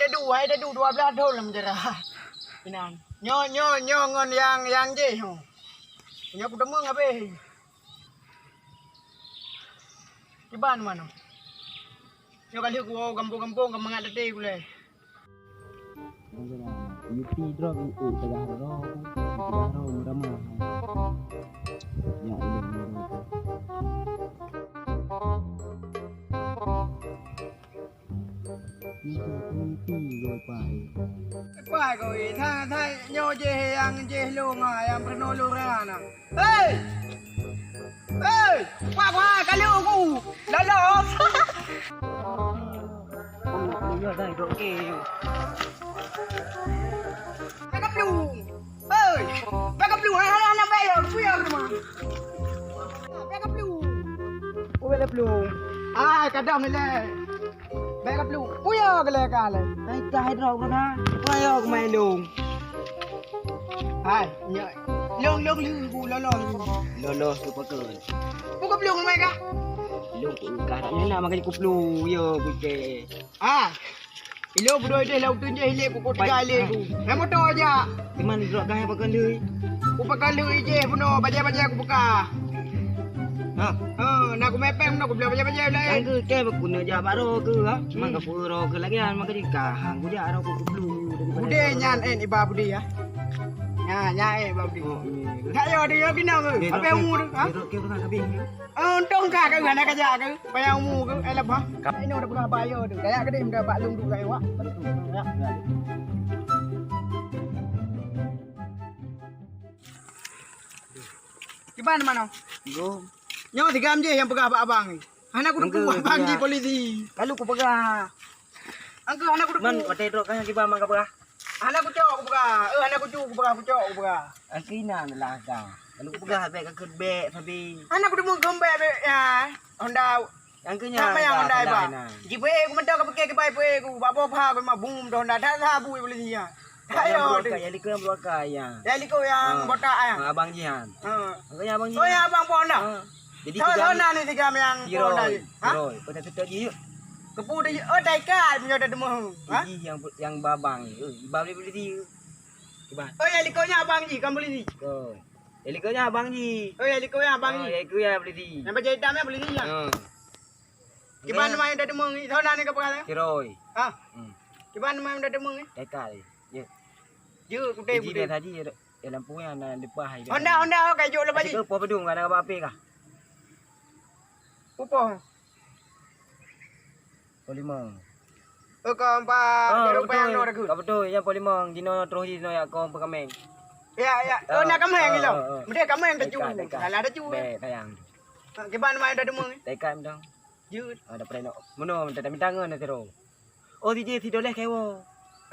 hai dah 12 tahun lah menjerah. Inan. Nyo ngon yang je. Nyo aku demeng apa? Kiban mana? Nyo kali aku kampung-kampung ke mangat tadi boleh. UP drop itu tegah ro ramah. Ya ini rồi phải rồi thay nhau về ăn về luôn à em phải nói luôn ra nè ê qua cái lương của lớn lớn không được đây rồi kì cái cấp luôn cái cấp luôn nó bây giờ khuya rồi mà cái cấp luôn ui cấp luôn cái đồng này nè bé cấp luôn ui cái này cả này đây trai rồi con ha quay rồi mày luôn hai lương bu lo super cười bu cấp luôn mày cả luôn cũng cả đã nào mà cái cục lù giờ bụi kề ilo budoi deh lau tunjuk hile ku tiga hile ku. Yang motor aja. Di mana gerak gaya pakai lui? Ku pakai lui je puno baja-baja aku buka. Ha. Nak aku mepeng nak aku beli baja-baja lain. Yang ke ke guna je baru ke ha. Mangga puro ke lagi mangga di kahang ku dia ro ku lu. Bude nyan iba bude ya. Nya iba bude. Tak yo dia bina ke. Apa yang umur ha? Ke bukan kabin. Untung kah ke mana kerja ke. Bayar umur ke lebah. Ini udah pernah bayar tu. Kayak ke dia dah bak lung tu kai wak. Gimana mana? Go. Nyawa 3 je yang pegah abang ni. Anak aku duk abang je polisi. Kalau ku pegah. Angka anak aku duk. Man hotel rok kan ki ba mangga pegah. Anak aku cok aku pegah. Anak aku cok aku pegah. Angkina lah ka. Kalau ku pegah be ka be tapi. Anak aku duk gembe ya. Honda. Angkanya. Sama yang Honda ba. Jipe aku mendak ke pakai ke pai aku. Bapa pha aku mah boom Honda dah sabu polisi ya. Ayo. Ya liko yang belakang ya. Ya liko yang botak ya. Abang Jihan. Angkanya abang Jihan. Oh ya abang Ponda. Jadi Sana ni 3 yang Ponda. Ha? Pada kita je yuk. Kepu dia daikat punya dah demah. Ha? Yang babang ni. Babang boleh di. Kiban. Oh ya likonya abang ji kamu polisi. Oh. Ya likonya abang ji. Oh ya likonya abang ji. Ya liko ya boleh di. Yang baca hitam ya polisi ya. Gimana main dah demang ni? Sana ni ke perkara? Kiroi. Ha? Gimana main dah demang ni? Dekat. Ya. Je kutai Jadi tadi ya lampu yang ada depan hai. Honda kai jok lepas ni. Ke apa pedung ada apa kah? Upo. Polimong. Kau empat rupiah yang nak aku. Kau betul yang polimong dino terus dino ya kau pekameng. Ya. Nak kamu yang gila. Mesti kamu yang keju. Kalau ada cu. Be tayang. Gimana main dah demang ni? Dekat mendang. Je. Ada preno. Mono minta tangan na tero. Oh DJ ti doleh kewo.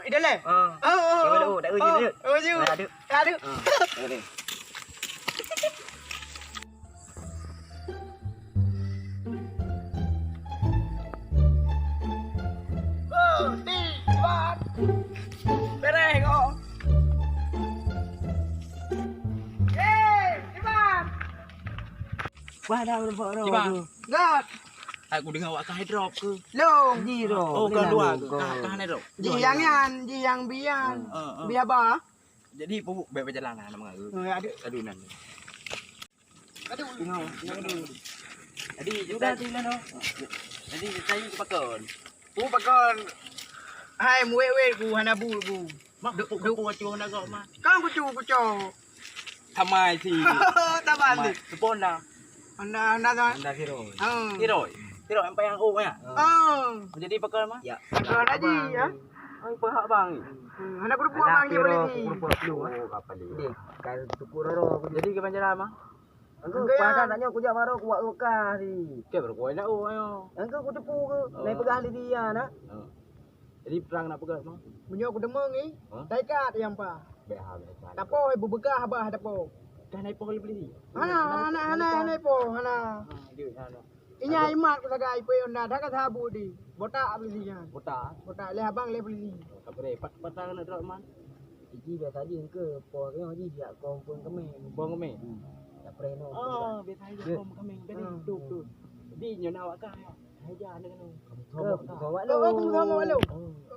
Ida le. Kewo dak uji dia. Oh je. Ada. Ada. Beres kau. Cepat. Wah dah ro. Gat. Aku dengar awak kahai drop ke? Long. Ji ro. Oh, kedua ke? Kahai drop. Ji yang bian. Biar apa? Jadi pupuk baik perjalanan nama aku. Ada. Adunan. Tengok. Jadi Sudah tilan ro. Jadi saya pakon. Ku pakon. Hai muwe ku hana bu ku. Mak duk cuci nak kau mah. Kang ku cu. ทำไมสิ Taban ni. สปอนนะ Honda tu. Anda kiro. ที่รอยyang payang oh ya. Jadi pakon mah? Ya. Ada ji ya. Ai pahak bang. Hana ku buat bang je boleh ni. Oh kapal ni. Kai tukur ro. Jadi ke Banjaran mah? Engkau padan naknya ku jak maro ku buat ukah ni. Ke berkuai nak oh ayo. Engkau ku tepu ke. Naik pegah dia nak. Jadi perang nak pegang mah? Menyo ku demeng ni. Daikat yang pa. Behal. Tapo ibu bekah abah tapo. Dah naik pohon beli. Hana po hana. Dia sana. Inya imat ku sagai pe Honda dah kata bu di. Botak beli kan. Botak. Le abang le beli. Tak boleh. Patang nak drop man. Iki biasa tadi engkau po ke haji dia kau pun kami. Bong kami. Tak preno. Biasa aja kau kami. Beli duk. Jadi nyon awak kah. hai dia ada kan. Bawa Lu aku sama lu.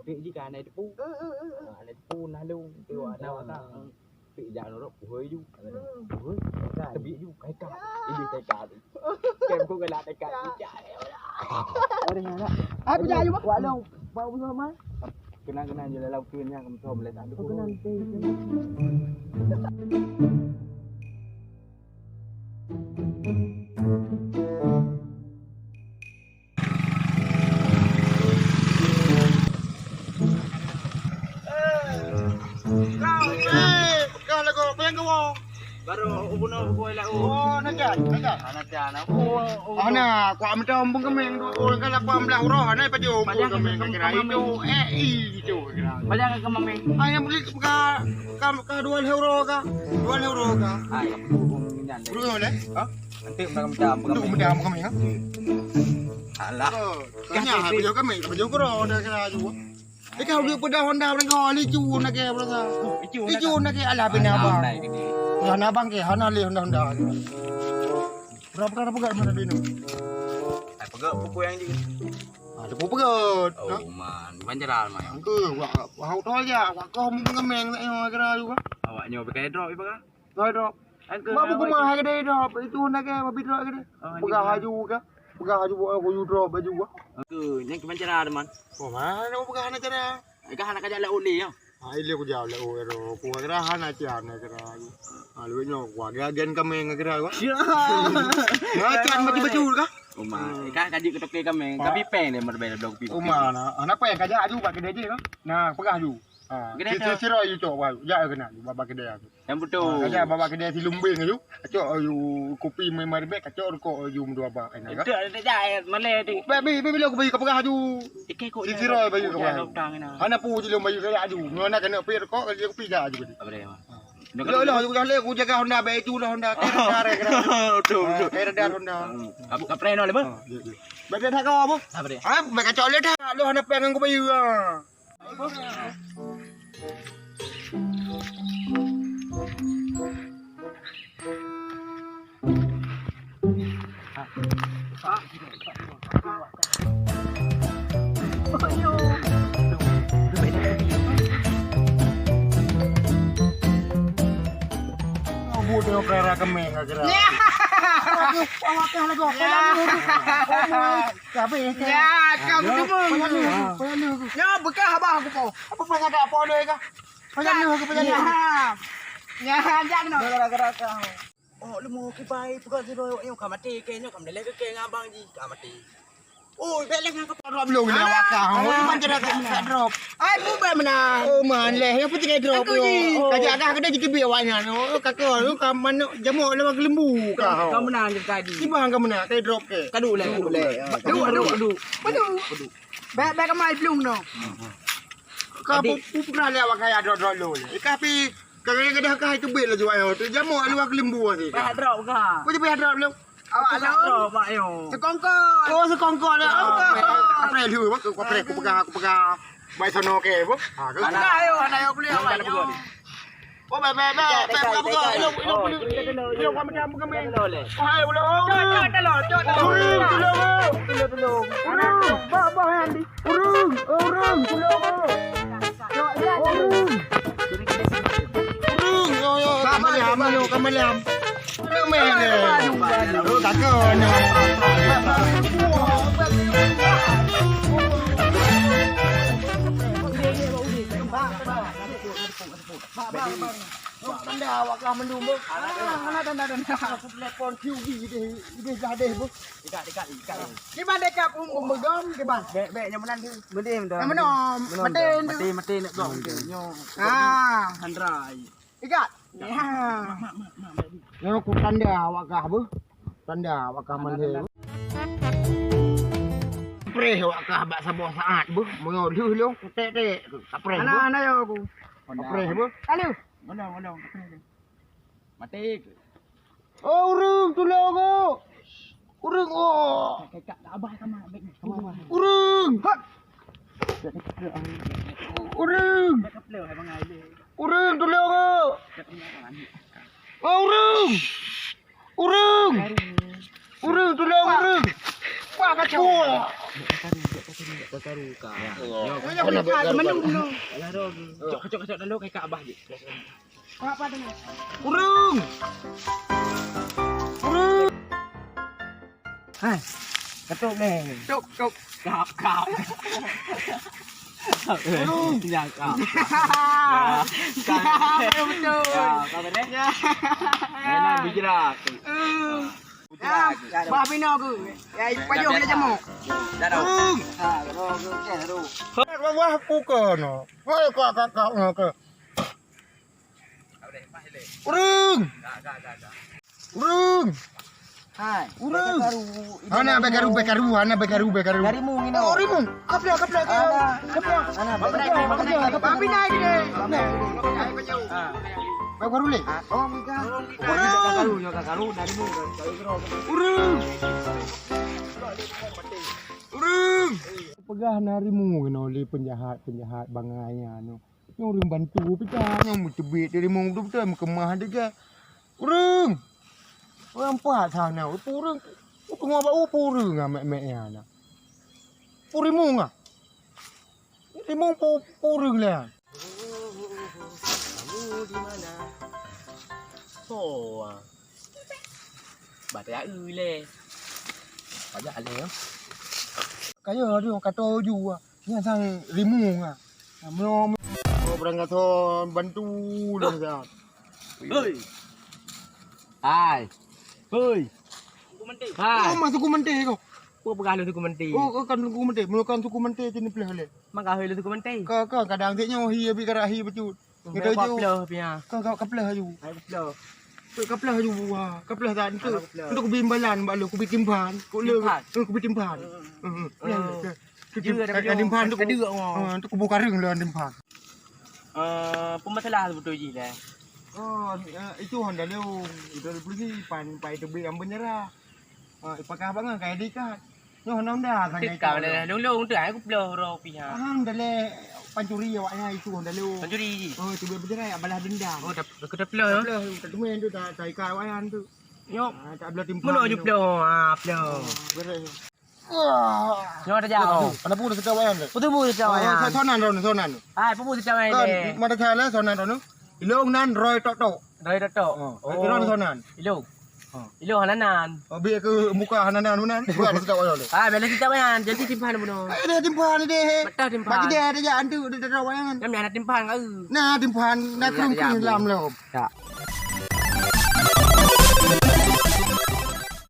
Pik jika naik tepu. Naik tepu nah lu tu ada apa. Pik jangan orang puhoi ju. Puhoi. Tebi ju kai ka. Ini kai ka. Kem ko galak kai ka. Ada mana? Aku jadi apa? Wak long. Bawa sama. Kenang-kenang je lalau kennya kamu tahu boleh tak ada. Kenang. Kau lagu pengen kau. Baru ubuno ko ila Oh, nakat. anak tiana. Ana, ku am dom bung kemeng tu orang kalau ku am belah roh na paju bung kemeng kira itu itu kira. Banyak ke mameng. Ay beli ka 2 euro ka. 2 euro ka. Ay, minyan. Bro le? Ha? Nanti macam Tu mendam kemeng ha. Alah. Kanya baju kemeng baju ko roh dah kira ju. Kau dia pedah Honda dengan kau licu nak ke berasa. Licu nak ke ala bina bang. Ya na bang ke hana le Honda. Berapa kan pegat mana binu? Ay, pagak buku yang di. Ada pun pegat. Oh, man. Banjaran mai. Ke wah tol ya, wah kau mung kemeng nak kira juga. Awak nyoba pakai drop ibu kan? Rồi rồi. Mà buku mah cái đây rồi, itu nak ke mabit rồi cái đây. Pegah haju ke? Pegah haju aku drop baju gua. Ke, yang ke banjaran man. Oh, mana nak pegah nak kira? Ay, ka anak aja la uli ya. Ai le ku jaw le o ro ku kira hana chian na kira. Ah lu nyo wa ga gen kemeng kira gua. Ya chian baju ka? Oh, man. Ka kaji ke toke kami. Tapi peng dia berbeda blog pipi. Uma na, anak pe ka ja aju ba kedai je ka. Nah, pegah ju. Ah, siro yu cok wa, ja kena baba kedai aku. Yang betul. Kaja baba kedai si lumbing aju. Cok yu kopi mai mai be ka cok ko yu mdu ba enak ka. Itu ada jaya male di. Baby lo ko baju ka pegah aju. Ikai ko. Si siro baju ka. Tang ina. Ana pu je lo baju ka aju. Ngona kena pe ko ka kopi ka aju. Apa dia? Lo aku jaga Honda be itu lah Honda. Kira. Betul. Kira Honda. Apa preno le ba? Bagai dah kau apa? Apa dia? Ah, mereka cok le dah. Lo Honda pengen ko bayu ah. Bodoh kera kemeng kira. Awak kah lagu. Tapi ya, kamu kemeng. Ya, bekah abah aku po. Apa pengen ada apa lo ka? Pengen aku pengen. Ya, jangan. Gara-gara kau. Oh, lu mau ke bai bukan siro yang kamati kayaknya kam dele ke ngabang ji kamati. Oh, bela ngang ka Drop belum ni awak kau. Mana cara tak drop? Ai bu ba mana? Oh, man leh. Yang penting drop yo. Kajak dah kena jadi biar awaknya. Oh, kakak lu kaman jamu lewat lembu kau. Kamu menang tadi. Ki bang kamu nak kai drop ke? Kadu le. Kadu. Ba kamai belum no. Kau pu pernah lewat kaya drop lo. Tapi kadang-kadang kau itu bel jual yo. Jamu lewat lembu ni. Ba drop ka. Kau jadi drop lu. Awak drop pak yo. Sekongkol. Oh, sekongkol dah. Apa lu? Aku pegang bai sono ke, Bu. Ha, ke. Ana yo beli awak. Oh, ba. Lu kau macam bukan main. Hai, boleh. Tolong. Ba handi. Urung. Tolong. Yo. Kamaliam. Main ni. Tak kena. Benda awak lah mendung bu. Ada. Aku telepon QV dia gadah bu. Dekat. Di mana dekat begom di mana? Bek nyamunan tu. Mendem tu. Menom. Mati nak gong. Ah, Handrai. ikat. Ya. Yo ku tanda awak kah bu. Tanda awak kah mandhe. Preh awak kah bak sabah saat bu. Mengoduh lu tek. Preh bu. Ana yo aku. Preh bu. Alu. Mondong. Mati. Oh, urung tolong aku. Urung oh. Kakak abah sama bek. Urung. Urung. Kaplau hai bangai dia. Urung tolong aku. Oh, urung tolong urung. Wah kacau. Kakaru ka. Yo nak buka menu dulu. Alah ro. Kacok dulu kai ka abah je. Apa tu? Urung. Hai. Ketuk ni. Cuk cuk. Kap. Urung. Ya kap. Betul. Kap beres. Enak bijirak. Bah bina ke? Ya payuh boleh jamuk. Dah dah. Urung. Ha, ro ke ro. Wah aku ke no. Wah kakak no ke. Urung. Urung. Hai. Urung. Urung. Ana bekaru. Dari mu ngino. Oh rimu. Kapla. Ana. Bah bina ke? Bekaru le. Oh, mika. Kakaru dari mu dari ro. Urung. Pegah narimu no li penjahat bangainya no. Yang ring bantu pecah yang mucebit dari mu betul kemah dia ke. Urung. Orang apa sana? Urung. Tengok apa urung ah mek-meknya na. Purimu ah. Rimu urung lah. Kamu di mana? Oh. Batai le. Banyak le. Kaya dia kata ju ah. Ni sang rimu ah. Amno berangkat bantu dah. Hoi. Hai. Hoi. Hai. Oh masuk kumente kau. Apa pegah lu tu kumenti? Oh kan kumente, mulakan suku mente sini pelah le. Maka hoi lu tu kumenti. Kau kadang tiknya hi abi karahi becut. Kita Kita pelo punya. kau kaplah ju. Hai pelo. Kaplah ju wah. Kaplah tak tu. Untuk bimbalan bak lu ku bikin timpan. Ku le. Ku bikin timpan. Timpan tu. Tu ku buka ring le timpan. Pemasalah betul je lah. Oh, itu Honda Leong. Itu polisi pan pai tebi yang benyerah. Ipakah bangang kayak dikat. Nyo Honda sangai. Kau dah long tu aku pelo ro pihak. Honda le pancuri awaknya itu Honda Leong. Pencuri je. Oh, tu berjerai balah dendam. Oh, aku dah pelo. Belah tak demen tu tak ikat awayan tu. Yo, Tak belah timpan. mana je pelo? Ah, pelo. Beres. Wah. Yo dah jauh. Mana pun dekat awayan tu. Betul betul jauh ya. Sonan. Hai, apa betul jauh Kan ni? mata khala sonan tu. Ilong nan roy tok. Dah tok. Iron sonan. Ilo. Ilo hananan. Abi ke muka hanan nunan. Buat dekat awayan tu. Ah, bela kita bayan, jadi timpan buno. Ada timpan dia. Betul timpan. Bagi dia ada jaan tu dekat awayan. Kami anak timpan kau. Nah timpan nak kerung lam lom. Ya.